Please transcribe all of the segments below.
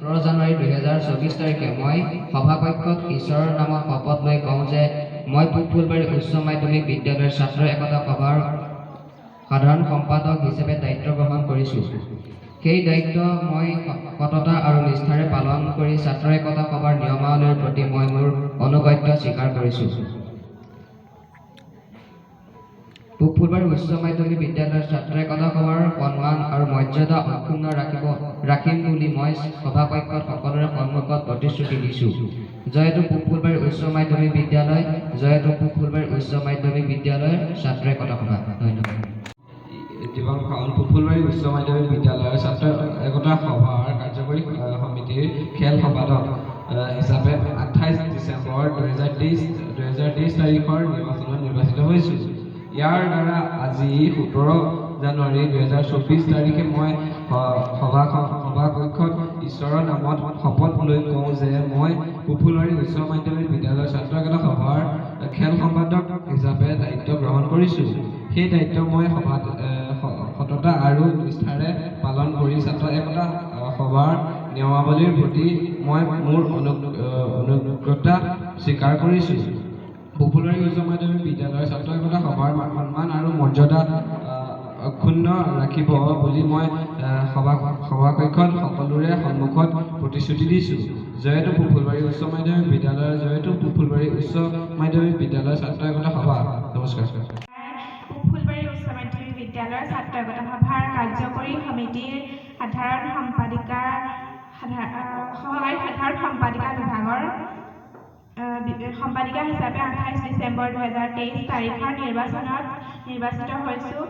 17 জানুৱাৰী 2024 তাৰিখে মই সভাকক্ষত ঈশ্বৰৰ নামত শপত লৈ কওঁ যে মই ফুলবাৰী উচ্চ মাধ্যমিক বিদ্যালয়ৰ ছাত্ৰ একতা সভাৰ সাধাৰণ সম্পাদক হিচাপে দায়িত্ব গ্ৰহণ কৰিছোঁ। সেই দায়িত্ব মই সততা আৰু নিষ্ঠাৰে পালন কৰি ছাত্ৰ একতা সভাৰ নিয়মাৱলীৰ প্ৰতি মই মোৰ অনুগত্য স্বীকাৰ কৰিছোঁ। ফুলবাৰী উচ্চ মাধ্যমিক বিদ্যালয়ৰ ছাত্ৰ একতা সভাৰ সন্মান আৰু মৰ্যাদা অক্ষুণ্ণ ৰাখিম বুলি মই সভাকক্ষত সকলোৰে সন্মুখত প্ৰতিশ্ৰুতি দিছোঁ। জয়তু ফুলবাৰী উচ্চ মাধ্যমিক বিদ্যালয়, জয়তু ফুলবাৰী উচ্চ মাধ্যমিক বিদ্যালয়ৰ ছাত্ৰ একতা সভা। ধন্যবাদ। ফুলবাৰী উচ্চ মাধ্যমিক বিদ্যালয়ৰ ছাত্ৰ একতা সভাৰ কাৰ্যকৰী সমিতিৰ খেল সম্পাদক হিচাপে 28 ডিচেম্বৰ 2023 তাৰিখৰ নিৰ্বাচনত নিৰ্বাচিত হৈছোঁ। ইয়াৰ দ্বাৰা আজি 17 জানুৱাৰী 2024 তাৰিখে মই সভাকক্ষত ঈশ্বৰৰ নামত শপত লৈ কওঁ যে মই ফুলবাৰী উচ্চ মাধ্যমিক বিদ্যালয়ৰ ছাত্ৰ একতা সভাৰ খেল সম্পাদক হিচাপে দায়িত্ব গ্ৰহণ কৰিছোঁ। সেই দায়িত্ব মই সততা আৰু নিষ্ঠাৰে পালন কৰি ছাত্ৰ একতা সভাৰ নিয়মাৱলীৰ প্ৰতি মই মোৰ অনুগত্যা স্বীকাৰ কৰিছোঁ। ফুলবাৰী উচ্চ মাধ্যমিক বিদ্যালয়ৰ ছাত্ৰ একতা সভাৰ সন্মান আৰু মৰ্যাদা অক্ষুণ্ণ ৰাখিব বুলি মই সভাকক্ষত সকলোৰে সন্মুখত প্ৰতিশ্ৰুতি দিছোঁ। জয়তু ফুলবাৰী উচ্চ মাধ্যমিক বিদ্যালয়, জয়তু ফুলবাৰী উচ্চ মাধ্যমিক বিদ্যালয়ৰ ছাত্ৰ একতা সভা। নমস্কাৰ। ফুলবাৰী উচ্চ মাধ্যমিক বিদ্যালয়ৰ ছাত্ৰ একতা সভাৰ কাৰ্যকৰী সমিতিৰ সহকাৰী সাধাৰণ সম্পাদিকা বিভাগৰ সম্পাদিকা হিচাপে 28 ডিচেম্বৰ 2023 তাৰিখৰ নিৰ্বাচনত নিৰ্বাচিত হৈছোঁ।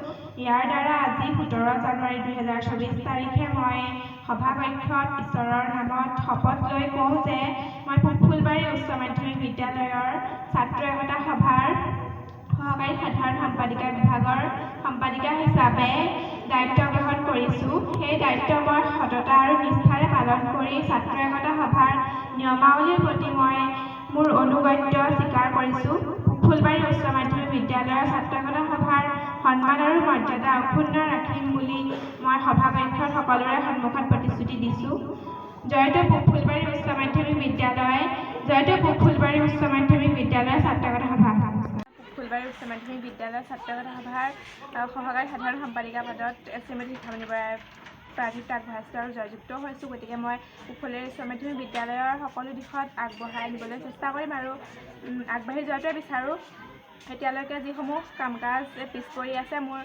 ইয়াৰ দ্বাৰা আজি 17 জানুৱাৰী 2024 তাৰিখে মই সভাকক্ষত ঈশ্বৰৰ নামত শপত লৈ কওঁ যে মই ফুলবাৰী উচ্চ মাধ্যমিক বিদ্যালয়ৰ ছাত্ৰ একতা সভাৰ সহকাৰী সাধাৰণ সম্পাদিকা বিভাগৰ সম্পাদিকা হিচাপে দায়িত্ব গ্ৰহণ কৰিছোঁ। সেই দায়িত্ব মই সততা আৰু নিষ্ঠাৰে পালন কৰি ছাত্ৰ একতা সভাৰ নিয়মাৱলীৰ প্ৰতি মই মোৰ অনুগত্য স্বীকাৰ কৰিছোঁ। ফুলবাৰী উচ্চ মাধ্যমিক বিদ্যালয়ৰ ছাত্ৰ একতা সভাৰ সন্মান আৰু মৰ্যাদা অক্ষুণ্ণ ৰাখিম বুলি মই সভাকক্ষত সকলোৰে সন্মুখত প্ৰতিশ্ৰুতি দিছোঁ। জয়তু ফুলবাৰী উচ্চ মাধ্যমিক বিদ্যালয়, জয়তু ফুলবাৰী উচ্চ মাধ্যমিক বিদ্যালয়ৰ ছাত্ৰ একতা সভা। ফুলবাৰী উচ্চ মাধ্যমিক বিদ্যালয়ৰ ছাত্ৰ একতা সভাৰ সহকাৰী সাধাৰণ সম্পাদিকা পদত শ্ৰীমতী শিখামণি বৰাই প্ৰাৰ্থিত্ব আগবঢ়াইছোঁ আৰু জয়যুক্ত হৈছোঁ। গতিকে মই ফুলবাৰী উচ্চ মাধ্যমিক বিদ্যালয়ৰ সকলো দিশত আগবঢ়াই নিবলৈ চেষ্টা কৰিম আৰু আগবাঢ়ি যোৱাটোৱে বিচাৰোঁ। এতিয়ালৈকে যিসমূহ কাম কাজ পিছ পৰি আছে, মোৰ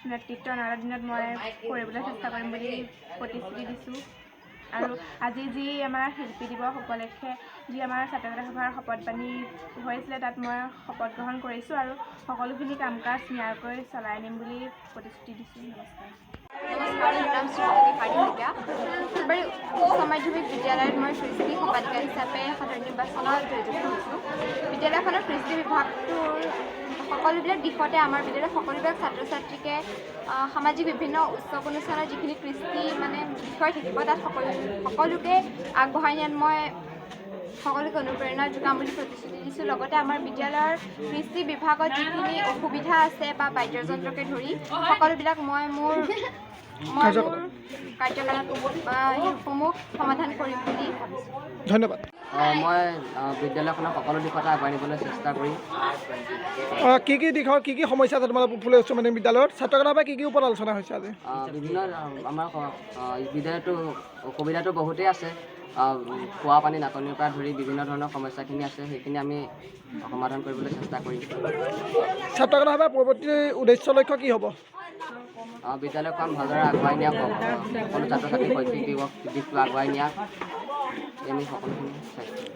নেতৃত্ব অনাগত দিনত মই কৰিবলৈ চেষ্টা কৰিম বুলি প্ৰতিশ্ৰুতি দিছোঁ। আৰু আজি যি আমাৰ শিল্পী দিৱস উপলক্ষে যি আমাৰ ছাত্ৰ একতা সভাৰ শপতবাণী হৈছিলে, তাত মই শপত গ্ৰহণ কৰিছোঁ আৰু সকলোখিনি কাম কাজ নিয়াৰকৈ চলাই নিম বুলি প্ৰতিশ্ৰুতি দিছোঁ। নমস্কাৰ। নমস্কাৰ, মোৰ নাম শ্ৰীমতী হাৰিয়া। ফুলবাৰী উচ্চ মাধ্যমিক বিদ্যালয়ত মই কৃষ্টি সম্পাদিকা হিচাপে সাধাৰণ নিৰ্বাচনত জয়যুক্ত হৈছোঁ। বিদ্যালয়খনৰ কৃষ্টি বিভাগটোৰ সকলোবিলাক দিশতে আমাৰ বিদ্যালয়ৰ সকলোবিলাক ছাত্ৰ ছাত্ৰীকে সামাজিক বিভিন্ন উৎসৱ অনুষ্ঠানৰ যিখিনি কৃষ্টি বিষয় থাকিব, তাত সকলোকে আগবঢ়াই নিয়াত মই সকলোকে অনুপ্ৰেৰণা যোগাম বুলি প্ৰতিশ্ৰুতি দিছোঁ। লগতে আমাৰ বিদ্যালয়ৰ কৃষ্টি বিভাগত যিখিনি অসুবিধা আছে বা বাদ্যযন্ত্ৰকে ধৰি সকলোবিলাক মই মোৰ কাৰ্যকালত সেইসমূহ সমাধান কৰিম বুলি ভাবিছোঁ। ধন্যবাদ। মই বিদ্যালয়খনৰ সকলো দিশতে আগুৱাই নিবলৈ চেষ্টা কৰিম। কি সমস্যা আছে তোমালোকৰ ফুলবাৰী উচ্চ মাধ্যমিক বিদ্যালয়ত? ছাত্ৰ একতা সভাৰ কি ওপৰত আলোচনা হৈছে আজি? বিভিন্ন আমাৰ বিদ্যালয়তো অসুবিধাটো বহুতেই আছে। খোৱা পানী নাটনিৰ পৰা ধৰি বিভিন্ন ধৰণৰ সমস্যাখিনি আছে, সেইখিনি আমি সমাধান কৰিবলৈ চেষ্টা কৰিম। ছাত্ৰ একতা সভাৰ পৰৱৰ্তী উদ্দেশ্য লক্ষ্য কি হ'ব? বিদ্যালয়খন ভালদৰে আগুৱাই নিয়া, সকলো ছাত্ৰ ছাত্ৰী শৈক্ষিক দিশটো আগুৱাই নিয়া, আমি সকলোখিনি চাইছোঁ।